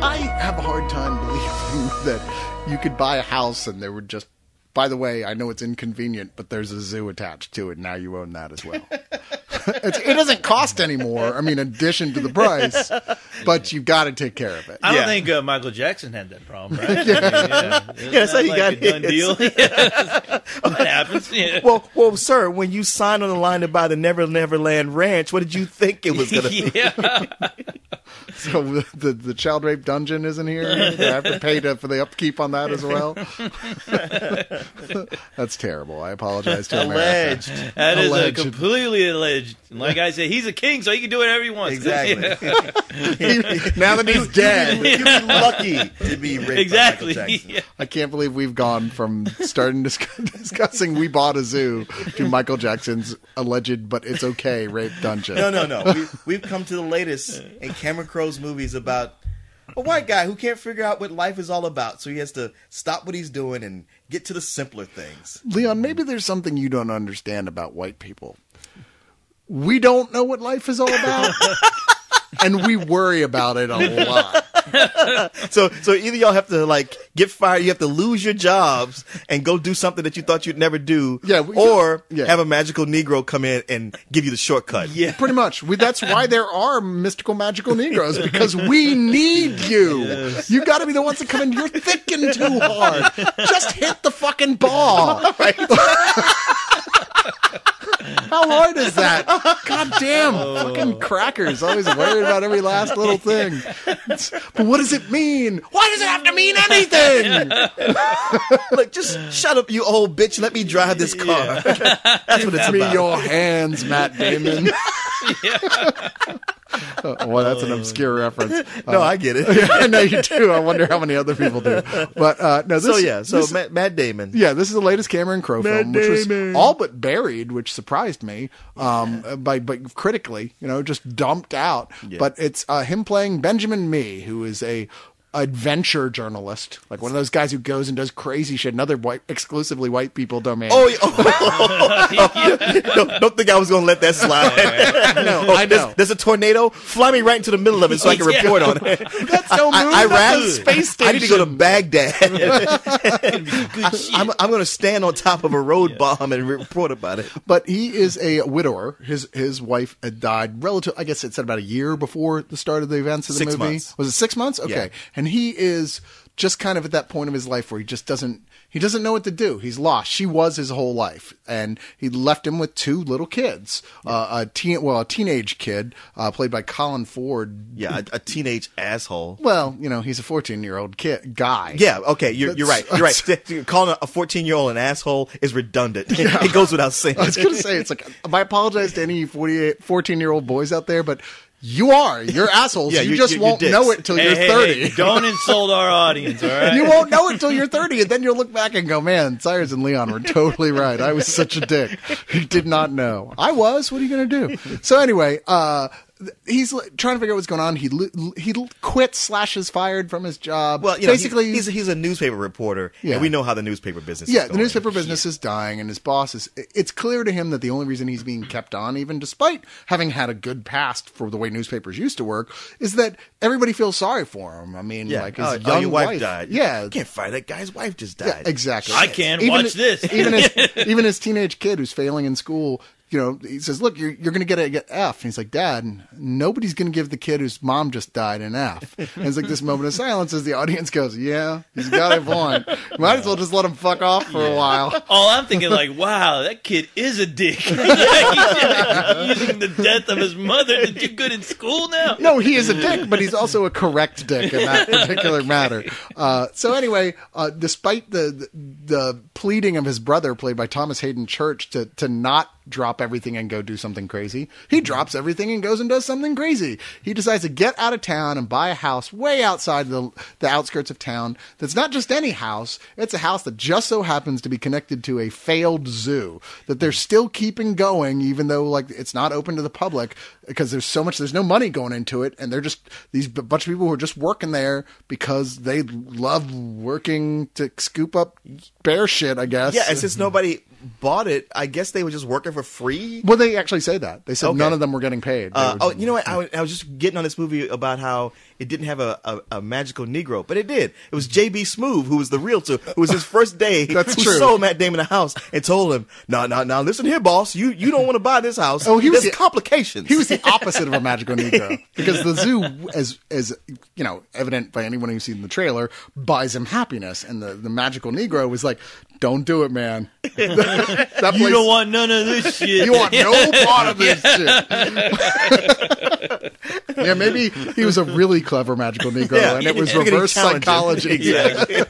I have a hard time believing that you could buy a house and there would just, by the way, I know it's inconvenient, but there's a zoo attached to it. Now you own that as well. It doesn't cost anymore. I mean, in addition to the price, but you've got to take care of it. I don't think Michael Jackson had that problem, right? That's how you got a done deal. What happens? Yeah. Well, sir, when you signed on the line to buy the Never Never Land Ranch, what did you think it was going to be? So the child rape dungeon isn't here? Do I have to pay for the upkeep on that as well? That's terrible. I apologize to America. Alleged. That is Alleged. Completely alleged. Like I said, he's a king, so he can do whatever he wants. Exactly. Now that he's dead. You'd be lucky to be raped Exactly. by Michael Jackson. Yeah. I can't believe we've gone from starting discussing We Bought a Zoo to Michael Jackson's alleged but it's okay rape dungeon. No. We've come to the latest in Cameron Crowe's movies about a white guy who can't figure out what life is all about. So he has to stop what he's doing and get to the simpler things. Leon, maybe there's something you don't understand about white people. We don't know what life is all about, and we worry about it a lot. So either y'all have to get fired, you have to lose your jobs and go do something that you thought you'd never do, or have a magical Negro come in and give you the shortcut. Yeah. Pretty much. That's why there are mystical magical Negroes, because we need you. Yes. You got to be the ones that come in. You're thinking too hard. Just hit the fucking ball. Right. How hard is that? God damn. Fucking crackers. Always worried about every last little thing. But what does it mean? Why does it have to mean anything? Look, just shut up, you old bitch. Let me drive this car. That's what it's Give me about. your hands, Matt Damon. Well, that's an obscure reference. No, I get it. I know you do. I wonder how many other people do. But no, this, Matt Damon. Yeah, this is the latest Cameron Crowe film, which was all but buried, which surprised me. By critically, just dumped out. Yeah. But it's him playing Benjamin Mee, who is a adventure journalist, like one of those guys who goes and does crazy shit in other exclusively white people domain. No, don't think I was going to let that slide. No, I know. There's a tornado. Fly me right into the middle of it so I can report on it. That's no move. Iraq, space station. I need to go to Baghdad. I'm going to stand on top of a road bomb and report about it. But he is a widower. His wife had died I guess it said about a year before the start of the events of the 6 movie. months. Was it 6 months? Okay. Yeah. And he is just kind of at that point of his life where he just doesn't know what to do. He's lost. She was his whole life. And he left him with two little kids. A teenage kid, played by Colin Ford. Yeah, a teenage asshole. Well, he's a 14-year-old guy. Yeah, okay, you're right. You're right. Calling a 14-year-old an asshole is redundant. Yeah. It goes without saying. I was going to say, it's like, I apologize to any 14-year-old boys out there, but you're assholes. Yeah, you just won't know it till you're 30. Hey, don't insult our audience, all right? You won't know it till you're 30, and then you'll look back and go, man, Cyrus and Leon were totally right. I was such a dick. He did not know. I was. What are you going to do? So anyway, he's trying to figure out what's going on. He quit / is fired from his job. Well, basically, he's a newspaper reporter, yeah. And we know how the newspaper business is going. Yeah, the newspaper business is dying, and his boss is... It's clear to him that the only reason he's being kept on, even despite having had a good past for the way newspapers used to work, is that everybody feels sorry for him. I mean, his young your wife died. Yeah. You can't fire that guy's wife just died. Yeah, exactly. I can. Watch this. Even his teenage kid who's failing in school... he says, look, you're going to get an F. And he's like, Dad, nobody's going to give the kid whose mom just died an F. And it's like this moment of silence as the audience goes, yeah, he's got a point. Might as well just let him fuck off for a while. Oh, I'm thinking wow, that kid is a dick. He's using the death of his mother to do good in school now? No, he is a dick, but he's also a correct dick in that particular matter. So anyway, despite the pleading of his brother, played by Thomas Hayden Church, to not drop everything and go do something crazy, he drops everything and goes and does something crazy. He decides to get out of town and buy a house way outside the outskirts of town. That's not just any house. It's a house that just so happens to be connected to a failed zoo that they're still keeping going, even though it's not open to the public, because there's no money going into it, and they're just these bunch of people who are just working there because they love working to scoop up bear shit, I guess. Yeah, and since nobody bought it, I guess they were just working for free. Well, they actually say that. They said none of them were getting paid. You know what? I was just getting on this movie about how it didn't have a magical Negro, but it did. It was J.B. Smoove, who was the realtor, who was his first day. That's who true. sold Matt Damon a house and told him, "No, listen here, boss. You don't want to buy this house. Oh, there's complications." He was the opposite of a magical Negro because the zoo, as evident by anyone who's seen the trailer, buys him happiness, and the magical Negro was like, "Don't do it, man. That place, You don't want none of this shit. You want no part of this shit." Yeah, maybe he was a really clever magical Negro, and it was reverse psychology. Exactly.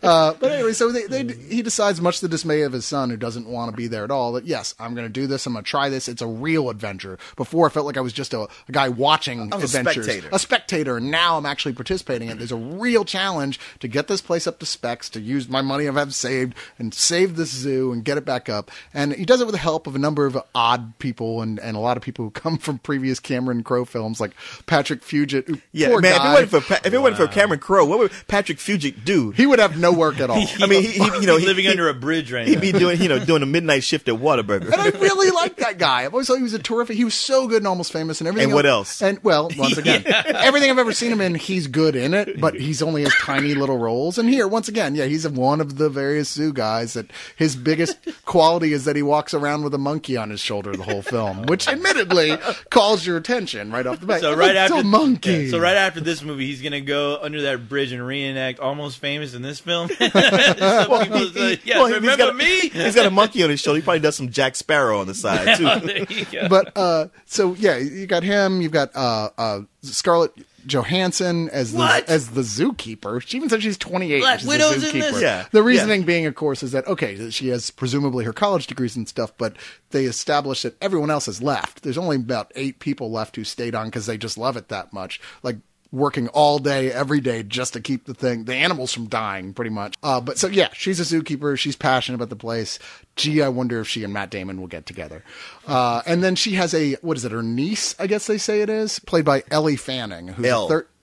But anyway, so he decides, much to the dismay of his son, who doesn't want to be there at all, that yes, I'm going to do this. I'm going to try this. It's a real adventure. Before, I felt like I was just a guy watching adventures, a spectator. And now I'm actually participating in it. There's a real challenge to get this place up to specs, to use my money I've saved and save this zoo and get it back up. And he does it with the help of a number of odd people and a lot of people who come from previous Cameron Crowe films, like Patrick Fugit. Poor man. guy. If it wasn't for Cameron Crowe, what would Patrick Fugit do? He would have no work at all. I mean, he's living under a bridge right now. He'd be doing a midnight shift at Whataburger. And I really liked that guy. I've always thought he was he was so good and Almost Famous and everything. And what else? And well, once again, everything I've ever seen him in, he's good in it, but he's only has tiny little roles. And here, once again, he's one of the various zoo guys that his biggest quality is that he walks around with a monkey on his shoulder the whole film, which admittedly calls your attention right off the bat. So right after a monkey. So right after this movie, he's gonna go under that bridge and reenact Almost Famous in this film. Remember me? He's got a monkey on his shoulder. He probably does some Jack Sparrow on the side too. There you go. But you got him. You've got Scarlett Johansson as the zookeeper. She even said she's 28. Black she's Widow's a in this? zookeeper. The reasoning being, of course, is that that she has presumably her college degrees and stuff, but they established that everyone else has left. There's only about 8 people left who stayed on because they just love it that much. Like, working all day, every day, just to keep the animals from dying, pretty much. She's a zookeeper. She's passionate about the place. Gee, I wonder if she and Matt Damon will get together. And then she has her niece, I guess they say it is, played by Ellie Fanning, who's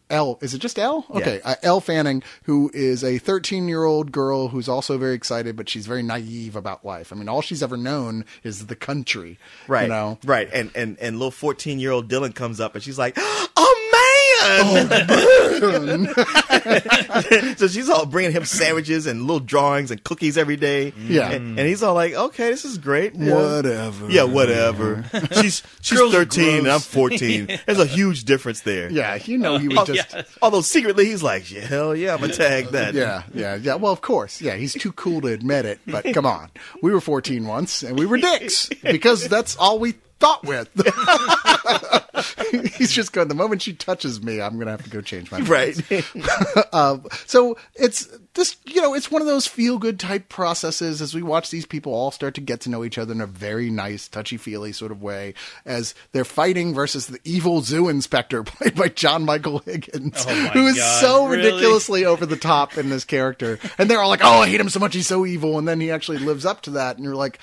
Elle. Is it just Elle? Okay. Yeah. Elle Fanning, who is a 13-year-old girl who's also very excited, but she's very naive about life. I mean, all she's ever known is the country. Right. Right. And little 14-year-old Dylan comes up and she's like, "Oh, man!" So she's all bringing him sandwiches and little drawings and cookies every day. Yeah. And he's all like, "Okay, this is great." Whatever. Yeah, whatever. She's 13 and I'm 14. There's a huge difference there. Yeah, he was just... Although secretly he's like, hell yeah, I'm going to tag that. Yeah. Well, of course. Yeah, he's too cool to admit it, but come on. We were 14 once, and we were dicks, because that's all we thought with. He's just going, the moment she touches me, I'm going to have to go change my mind. Right. So it's this, it's one of those feel-good type processes as we watch these people all start to get to know each other in a very nice, touchy-feely sort of way as they're fighting versus the evil zoo inspector played by John Michael Higgins, who is so ridiculously over the top in this character. And they're all like, "Oh, I hate him so much, he's so evil." And then he actually lives up to that. And you're like,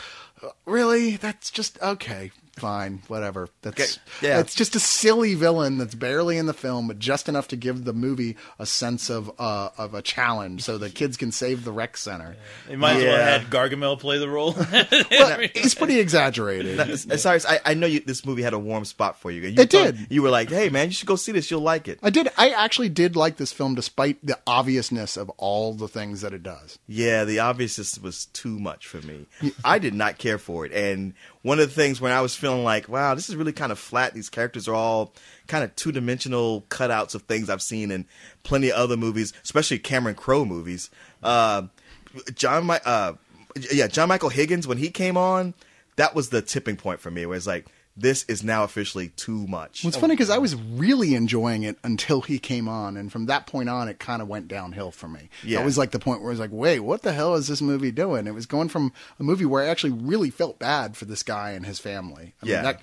really? That's just, okay. Fine, whatever. It's just a silly villain that's barely in the film, but just enough to give the movie a sense of a challenge, so the kids can save the rec center. They might as well have had Gargamel play the role. Well, he's pretty exaggerated. Cyrus, I know this movie had a warm spot for you. It did. You were like, "Hey, man, you should go see this. You'll like it." I did. I actually did like this film, despite the obviousness of all the things that it does. Yeah, the obviousness was too much for me. I did not care for it, and one of the things when I was feeling like, wow, this is really kind of flat. These characters are all kind of two-dimensional cutouts of things I've seen in plenty of other movies, especially Cameron Crowe movies. John Michael Higgins, when he came on, that was the tipping point for me, where it's like, this is now officially too much. Well, it's funny because I was really enjoying it until he came on, and from that point on, it kind of went downhill for me. Yeah. That was like the point where I was like, wait, what the hell is this movie doing? It was going from a movie where I actually really felt bad for this guy and his family. I mean, that